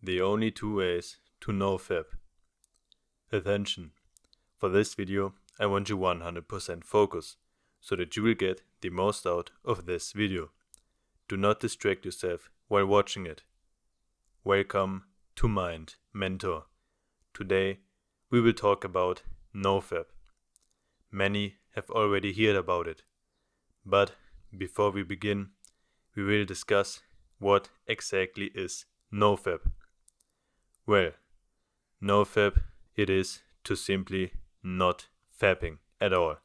The only two ways to NoFap. Attention! For this video, I want you 100% focus, so that you will get the most out of this video. Do not distract yourself while watching it. Welcome to Mind Mentor. Today, we will talk about NoFap. Many have already heard about it, but before we begin, we will discuss what exactly is NoFap. Well, NoFap it is to simply not fapping at all.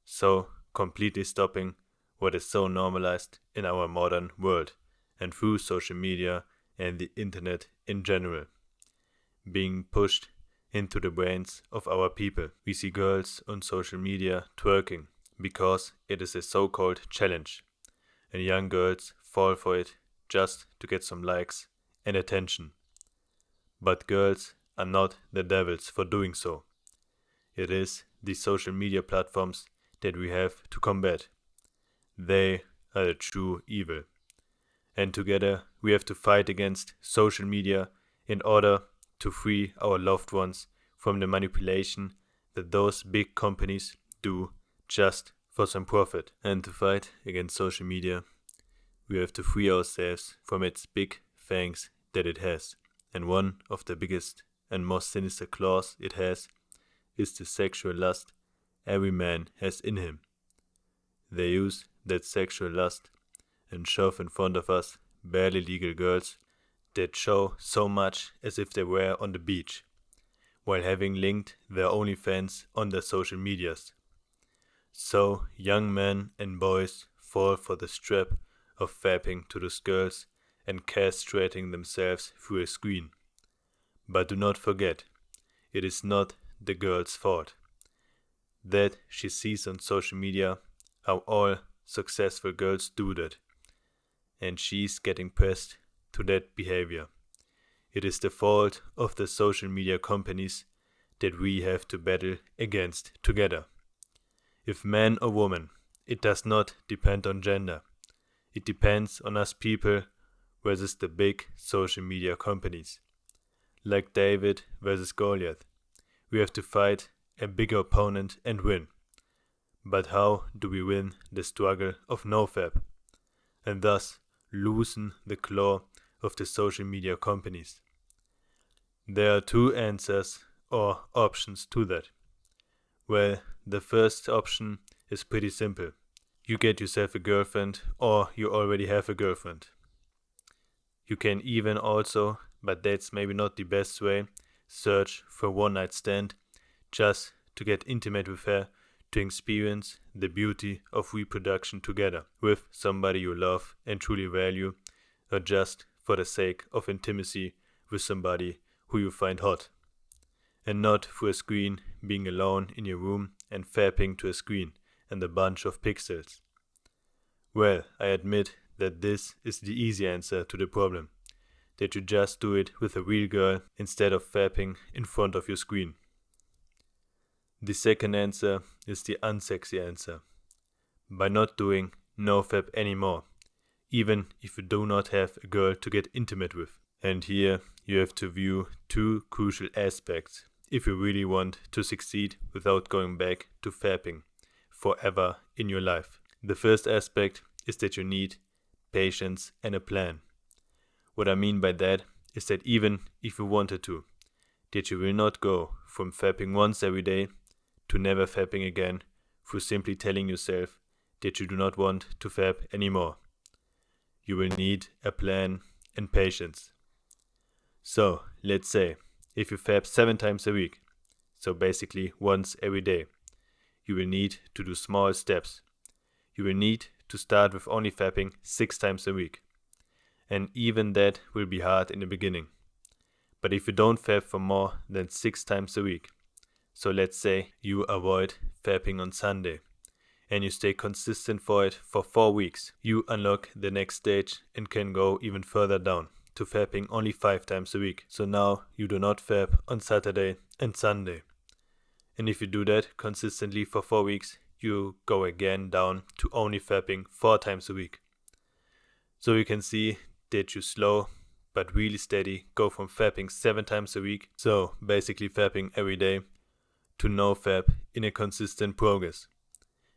So completely stopping what is so normalized in our modern world and through social media and the internet in general. Being pushed into the brains of our people. We see girls on social media twerking because it is a so-called challenge, and young girls fall for it just to get some likes and attention. But girls are not the devils for doing so. It is the social media platforms that we have to combat. They are the true evil. And together we have to fight against social media in order to free our loved ones from the manipulation that those big companies do just for some profit. And to fight against social media, we have to free ourselves from its big fangs that it has. And one of the biggest and most sinister claws it has is the sexual lust every man has in him. They use that sexual lust and shove in front of us barely legal girls that show so much as if they were on the beach, while having linked their OnlyFans on their social medias. So young men and boys fall for the trap of fapping to those girls and castrating themselves through a screen. But do not forget, it is not the girl's fault. That she sees on social media how all successful girls do that, and she's getting pressed to that behavior. It is the fault of the social media companies that we have to battle against together. If man or woman, it does not depend on gender. It depends on us people versus the big social media companies. Like David versus Goliath, we have to fight a bigger opponent and win. But how do we win the struggle of NoFap and thus loosen the claw of the social media companies? There are two answers or options to that. Well, the first option is pretty simple. You get yourself a girlfriend, or you already have a girlfriend. You can even also, but that's maybe not the best way, search for a one-night stand just to get intimate with her, to experience the beauty of reproduction together with somebody you love and truly value, or just for the sake of intimacy with somebody who you find hot. And not through a screen, being alone in your room and fapping to a screen and a bunch of pixels. Well, I admit that this is the easy answer to the problem, that you just do it with a real girl instead of fapping in front of your screen. The second answer is the unsexy answer. By not doing NoFap anymore, even if you do not have a girl to get intimate with. And here you have to view two crucial aspects if you really want to succeed without going back to fapping forever in your life. The first aspect is that you need patience and a plan. What I mean by that is that even if you wanted to, that you will not go from fapping once every day to never fapping again through simply telling yourself that you do not want to fap anymore. You will need a plan and patience. So, let's say, if you fap 7 times a week, so basically once every day, you will need to do small steps. You will need to start with only fapping 6 times a week. And even that will be hard in the beginning. But if you don't fap for more than 6 times a week, so let's say you avoid fapping on Sunday, and you stay consistent for it for 4 weeks, you unlock the next stage and can go even further down to fapping only 5 times a week. So now you do not fap on Saturday and Sunday. And if you do that consistently for 4 weeks, you go again down to only fapping 4 times a week. So you can see that you slow but really steady, go from fapping 7 times a week, so basically fapping every day, to NoFap in a consistent progress.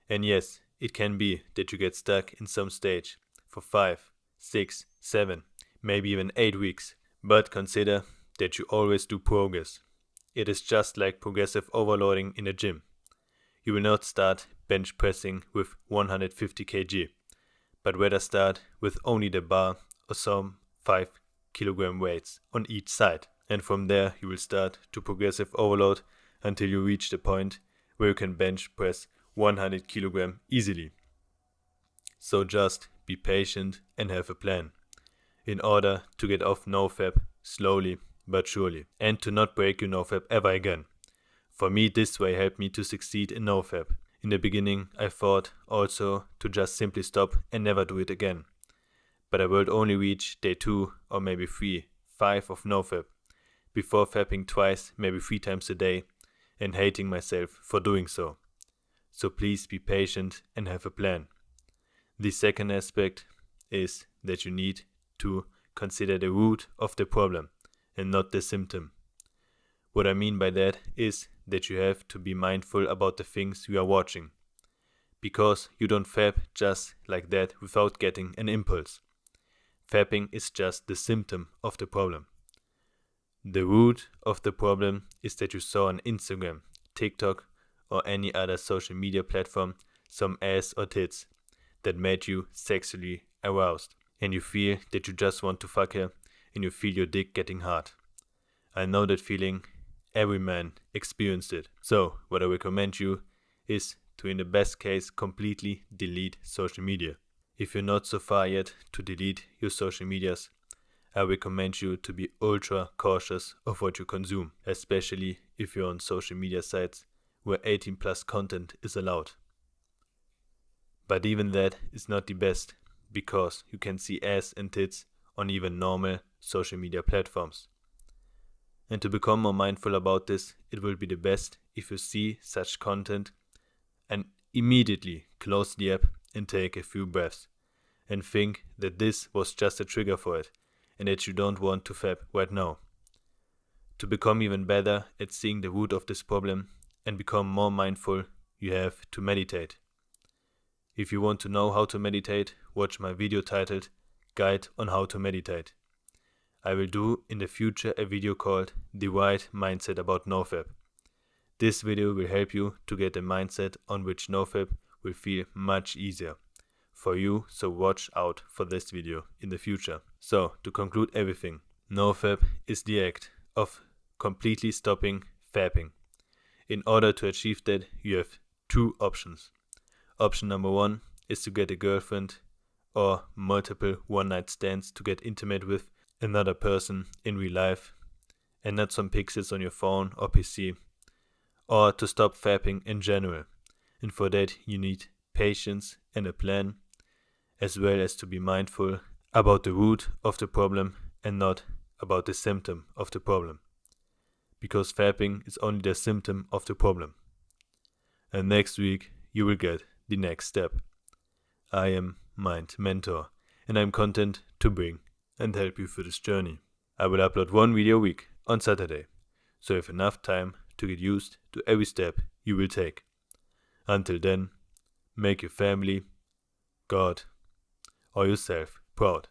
And yes, it can be that you get stuck in some stage for 5, 6, 7, maybe even 8 weeks, but consider that you always do progress. It is just like progressive overloading in a gym. You will not start bench pressing with 150 kg, but rather start with only the bar or some 5 kilogram weights on each side. And from there you will start to progressive overload until you reach the point where you can bench press 100 kilogram easily. So just be patient and have a plan, in order to get off NoFap slowly but surely, and to not break your NoFap ever again. For me, this way helped me to succeed in NoFap. In the beginning, I thought also to just simply stop and never do it again. But I would only reach day 2 or maybe 3, 5 of NoFap, before fapping twice, maybe 3 times a day, and hating myself for doing so. So please be patient and have a plan. The second aspect is that you need to consider the root of the problem and not the symptom. What I mean by that is that you have to be mindful about the things you are watching, because you don't fap just like that without getting an impulse. Fapping is just the symptom of the problem. The root of the problem is that you saw on Instagram, TikTok, or any other social media platform some ass or tits that made you sexually aroused, and you feel that you just want to fuck her and you feel your dick getting hard. I know that feeling, every man experienced it. So what I recommend you is to, in the best case, completely delete social media. If you're not so far yet to delete your social medias, I recommend you to be ultra cautious of what you consume, especially if you're on social media sites where 18 plus content is allowed. But even that is not the best, because you can see ass and tits on even normal social media platforms. And to become more mindful about this, it will be the best if you see such content and immediately close the app and take a few breaths and think that this was just a trigger for it and that you don't want to fap right now. To become even better at seeing the root of this problem and become more mindful, you have to meditate. If you want to know how to meditate, watch my video titled Guide on How to Meditate. I will do in the future a video called The Right Mindset About NoFap. This video will help you to get a mindset on which NoFap will feel much easier for you, so watch out for this video in the future. So, to conclude everything, NoFap is the act of completely stopping fapping. In order to achieve that, you have 2 options. Option number 1 is to get a girlfriend or multiple one-night stands to get intimate with another person in real life and not some pixels on your phone or PC, or to stop fapping in general. And for that you need patience and a plan, as well as to be mindful about the root of the problem and not about the symptom of the problem, because fapping is only the symptom of the problem. And next week you will get the next step. I am Mind Mentor, and I'm content to bring and help you through this journey. I will upload 1 video a week on Saturday, so you have enough time to get used to every step you will take. Until then, make your family, God, or yourself proud.